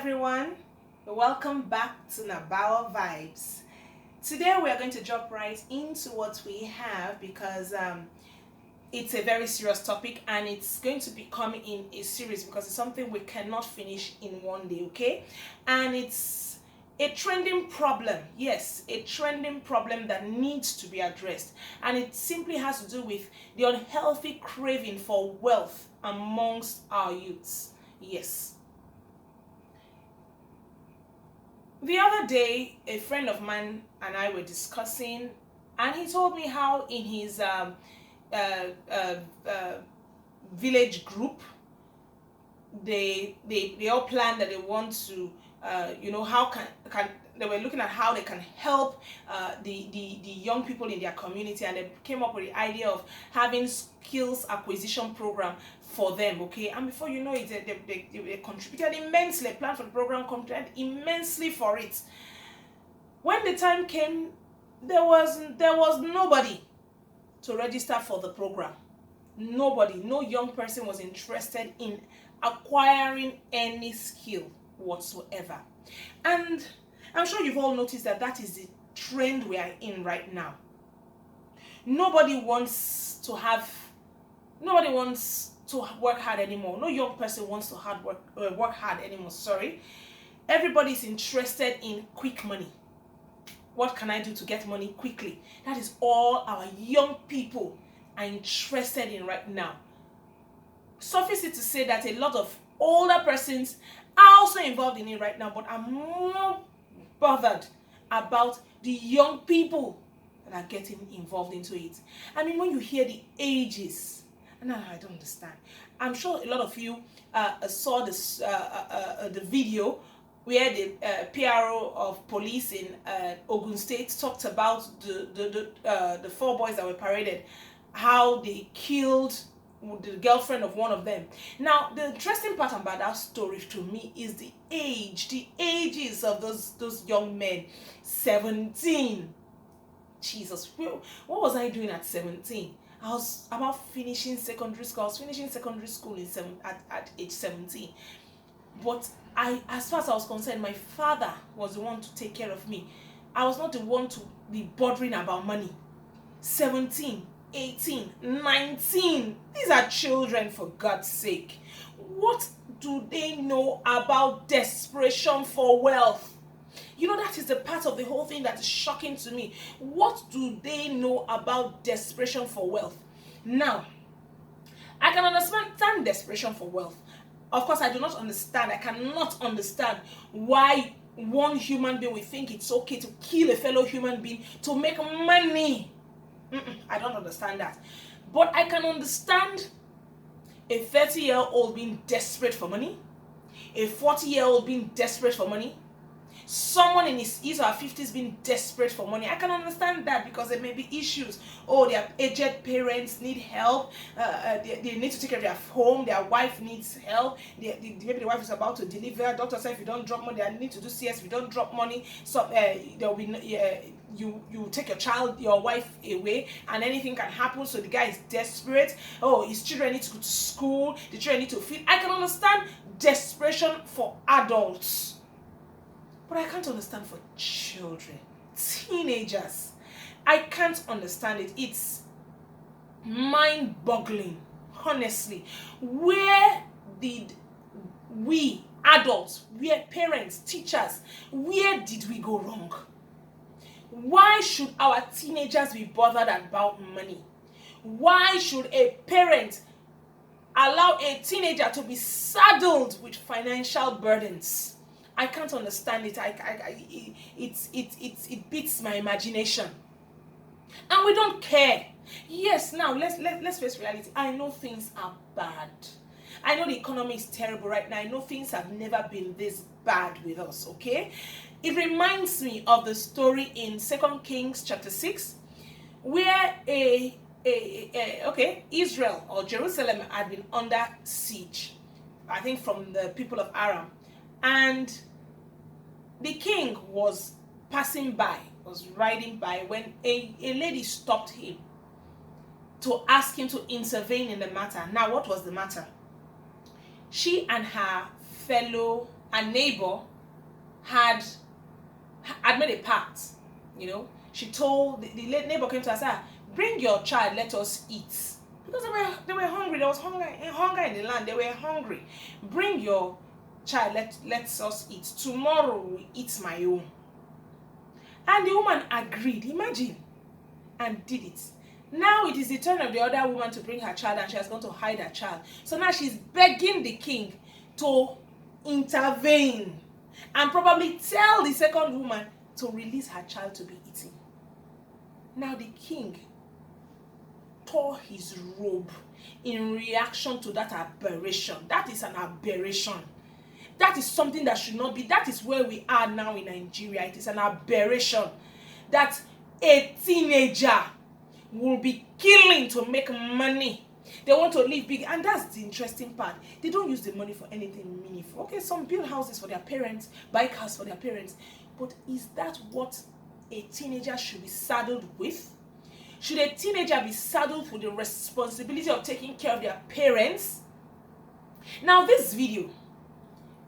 everyone, welcome back to Nabawa Vibes. Today we are going to jump right into what we have because it's a very serious topic and it's going to be coming in a series because it's something we cannot finish in one day, okay? And it's a trending problem, yes, a trending problem that needs to be addressed, and it simply has to do with the unhealthy craving for wealth amongst our youths. Yes. The other day, a friend of mine and I were discussing, and he told me how in his uh, uh, uh, village group, they all planned that they want to, how can they were looking at how they can help the young people in their community, and they came up with the idea of having skills acquisition program for them, okay? And before you know it, they contributed immensely, planned for the program, contributed immensely for it. When the time came, there was nobody to register for the program. Nobody, no young person was interested in acquiring any skill whatsoever. And I'm sure you've all noticed that is the trend we are in right now. Nobody wants to work hard anymore. No young person wants to work hard anymore. Sorry. Everybody's interested in quick money. What can I do to get money quickly? That is all our young people are interested in right now. Suffice it to say that a lot of older persons are also involved in it right now, but I'm more bothered about the young people that are getting involved into it. I mean, when you hear the ages, no, I don't understand. I'm sure a lot of you saw this the video where the PRO of police in Ogun State talked about the four boys that were paraded, how they killed the girlfriend of one of them. Now, the interesting part about that story to me is the ages of those young men. 17. Jesus, what was I doing at 17? I was about finishing secondary school. I was finishing secondary school at age 17. But as far as I was concerned, my father was the one to take care of me. I was not the one to be bothering about money. 17, 18, 19. These are children, for God's sake. What do they know about desperation for wealth? You know, that is the part of the whole thing that is shocking to me. What do they know about desperation for wealth? Now, I can understand desperation for wealth. Of course, I cannot understand why one human being will think it's okay to kill a fellow human being to make money. I don't understand that. But I can understand a 30-year-old being desperate for money, a 40-year-old being desperate for money, someone in his or her 50s being desperate for money. I can understand that because there may be issues. Oh, their aged parents need help. They need to take care of their home. Their wife needs help. Maybe the wife is about to deliver. Doctor said if you don't drop money, I need to do CS. If you don't drop money, so there will be you take your wife away, and anything can happen. So the guy is desperate. Oh, his children need to go to school. The children need to feed. I can understand desperation for adults. But I can't understand for children, teenagers. I can't understand it. It's mind-boggling, honestly. Where did we adults, parents, teachers, where did we go wrong? Why should our teenagers be bothered about money? Why should a parent allow a teenager to be saddled with financial burdens? I can't understand it. It beats my imagination, and we don't care. Yes, now let's face reality. I know things are bad. I know the economy is terrible right now. I know things have never been this bad with us. Okay, it reminds me of the story in 2 Kings chapter 6, where Israel or Jerusalem had been under siege, I think from the people of Aram. And the king was riding by when a lady stopped him to ask him to intervene in the matter. Now, what was the matter? She and her fellow a neighbor had made a pact, you know. She told the neighbor came to her and said, bring your child, let us eat. Because they were hungry. There was hunger in the land. They were hungry. Bring your child, let us eat. Tomorrow we eat my own. And the woman agreed, imagine, and did it. Now it is the turn of the other woman to bring her child, and she has gone to hide her child. So now she's begging the king to intervene and probably tell the second woman to release her child to be eaten. Now the king tore his robe in reaction to that aberration. That is an aberration. That is something that should not be. That is where we are now in Nigeria. It is an aberration that a teenager will be killing to make money. They want to live big, and that's the interesting part. They don't use the money for anything meaningful. Okay, some build houses for their parents, buy cars for their parents, but is that what a teenager should be saddled with? Should a teenager be saddled with the responsibility of taking care of their parents? Now, this video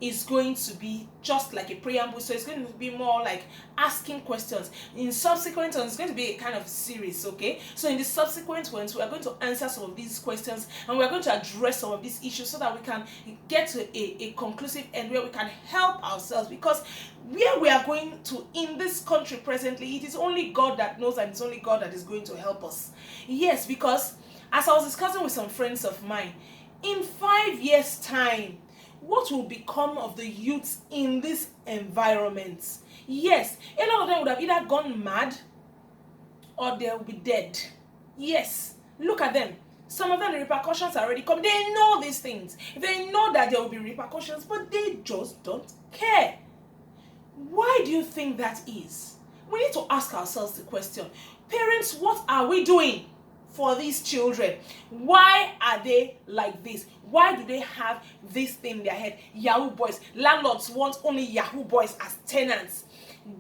is going to be just like a preamble, so it's going to be more like asking questions. In subsequent ones, it's going to be a kind of series, okay? So in the subsequent ones, we are going to answer some of these questions, and we are going to address some of these issues so that we can get to a conclusive end where we can help ourselves. Because where we are going to in this country presently, it is only God that knows, and it's only God that is going to help us. Yes, because as I was discussing with some friends of mine, in 5 years' time, what will become of the youths in this environment? Yes, a lot of them would have either gone mad or they'll be dead. Yes, look at them. Some of them, the repercussions are already coming. They know these things. They know that there will be repercussions, but they just don't care. Why do you think that is? We need to ask ourselves the question. Parents, what are we doing for these children? Why are they like this? Why do they have this thing in their head? Yahoo boys. Landlords want only Yahoo boys as tenants.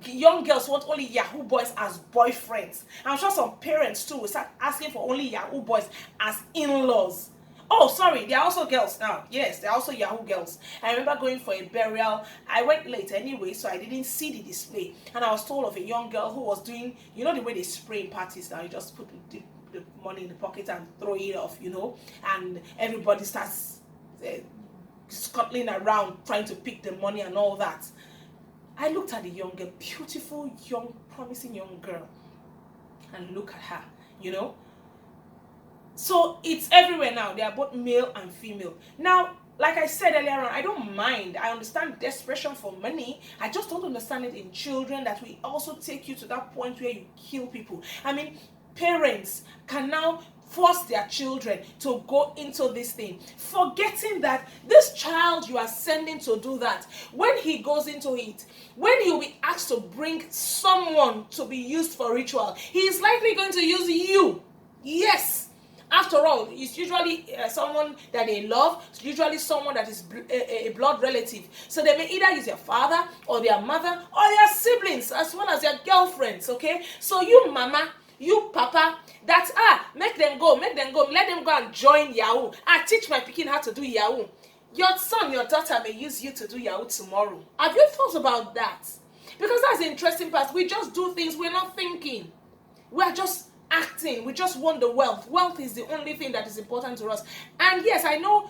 Young girls want only Yahoo boys as boyfriends. I'm sure some parents too will start asking for only Yahoo boys as in-laws. Oh, sorry, there are also girls now. Yes, there are also Yahoo girls. I remember going for a burial. I went late anyway, so I didn't see the display. And I was told of a young girl who was doing, you know the way they spray in parties now, you just put the money in the pocket and throw it off, you know, and everybody starts scuttling around trying to pick the money and all that. I looked at the young girl, beautiful, young, promising young girl, and look at her, you know. So it's everywhere now. They are both male and female. Now, like I said earlier on, I don't mind. I understand desperation for money. I just don't understand it in children, that we also take you to that point where you kill people. I mean, parents can now force their children to go into this thing, forgetting that this child you are sending to do that, when he goes into it, when he'll be asked to bring someone to be used for ritual, he is likely going to use you. Yes. After all, it's usually someone that they love, usually someone that is a blood relative. So they may either use their father or their mother or their siblings as well as their girlfriends, okay? So you mama, you papa, make them go, let them go and join Yahoo. I teach my pikin how to do Yahoo. Your son, your daughter may use you to do Yahoo tomorrow. Have you thought about that? Because that's the interesting part. We just do things, we're not thinking. We are just acting. We just want the wealth. Wealth is the only thing that is important to us. And yes, I know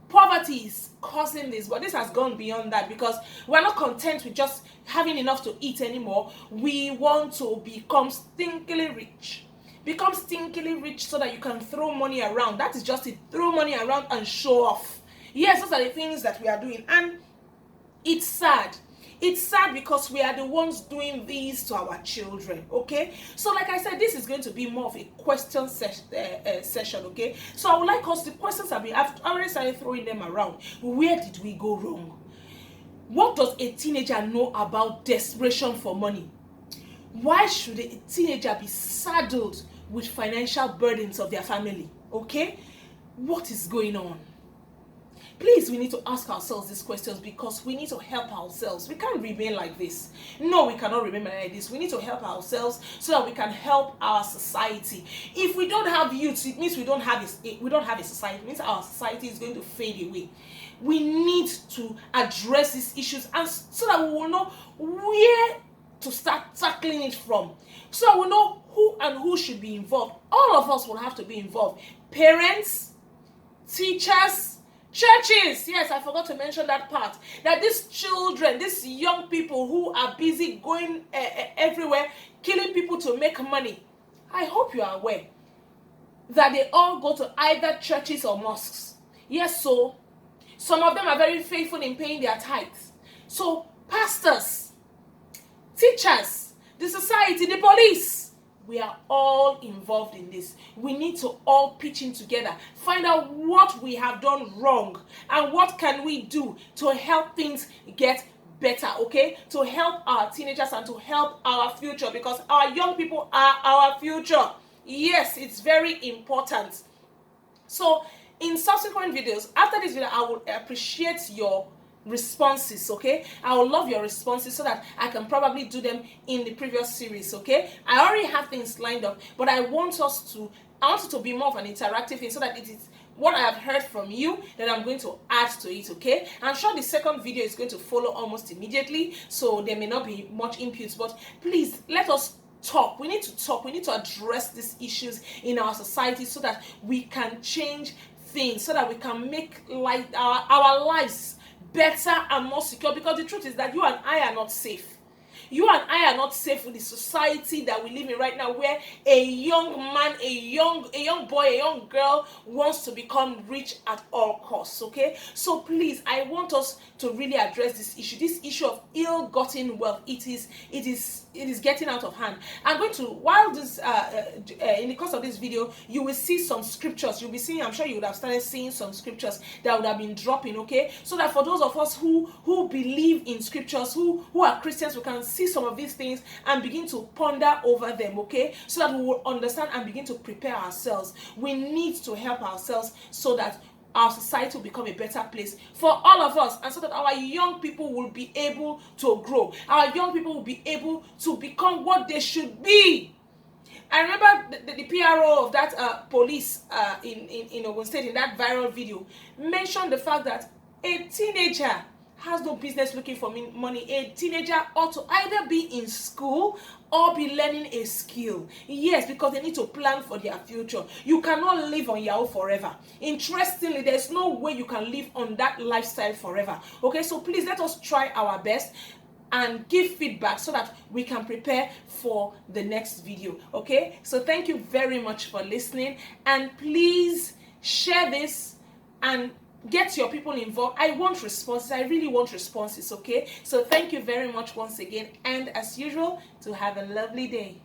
poverty is causing this, but this has gone beyond that, because we're not content with just having enough to eat anymore. We want to become stinkily rich. Become stinkily rich so that you can throw money around. That is just it. Throw money around and show off. Yes, those are the things that we are doing. And it's sad. It's sad because we are the ones doing these to our children, okay? So like I said, this is going to be more of a question session, okay? So I would like us, the questions I've already started throwing them around. Where did we go wrong? What does a teenager know about desperation for money? Why should a teenager be saddled with financial burdens of their family, okay? What is going on? Please, we need to ask ourselves these questions, because we need to help ourselves. We can't remain like this. No, we cannot remain like this. We need to help ourselves so that we can help our society. If we don't have youth, it means we don't have a society. It means our society is going to fade away. We need to address these issues, and so that we will know where to start tackling it from, so that we know who and who should be involved. All of us will have to be involved. Parents, teachers, churches. Yes, I forgot to mention that part. That these children, these young people who are busy going everywhere, killing people to make money, I hope you are aware that they all go to either churches or mosques. Yes, so some of them are very faithful in paying their tithes. So pastors, teachers, the society, the police, we are all involved in this. We need to all pitch in together, find out what we have done wrong and what can we do to help things get better, okay? To help our teenagers and to help our future, because our young people are our future. Yes, it's very important. So in subsequent videos, after this video, I will appreciate your responses, okay? I would love your responses so that I can probably do them in the previous series, okay? I already have things lined up, but I want it to be more of an interactive thing, so that it is what I have heard from you that I'm going to add to it, okay? I'm sure the second video is going to follow almost immediately, so there may not be much inputs, but please let us talk. We need to talk. We need to address these issues in our society so that we can change things, so that we can make our lives better and more secure, because the truth is that you and I are not safe. You and I are not safe with the society that we live in right now, where a young man, a young boy, a young girl wants to become rich at all costs, okay? So please, I want us to really address this issue of ill-gotten wealth. It is getting out of hand. I'm going to, while this in the course of this video, you will see some scriptures. You'll be seeing, I'm sure you would have started seeing some scriptures that would have been dropping, okay? So that for those of us who believe in scriptures, who are Christians, we can see some of these things and begin to ponder over them, okay? So that we will understand and begin to prepare ourselves. We need to help ourselves so that our society will become a better place for all of us, and so that our young people will be able to grow. Our young people will be able to become what they should be. I remember the PRO of that police in Ogun State, in that viral video, mentioned the fact that a teenager has no business looking for money. A teenager ought to either be in school or be learning a skill. Yes, because they need to plan for their future. You cannot live on Yahoo forever. Interestingly, there's no way you can live on that lifestyle forever. Okay, so please let us try our best and give feedback so that we can prepare for the next video. Okay, so thank you very much for listening, and please share this and get your people involved. I want responses. I really want responses, okay? So thank you very much once again, and as usual, to have a lovely day.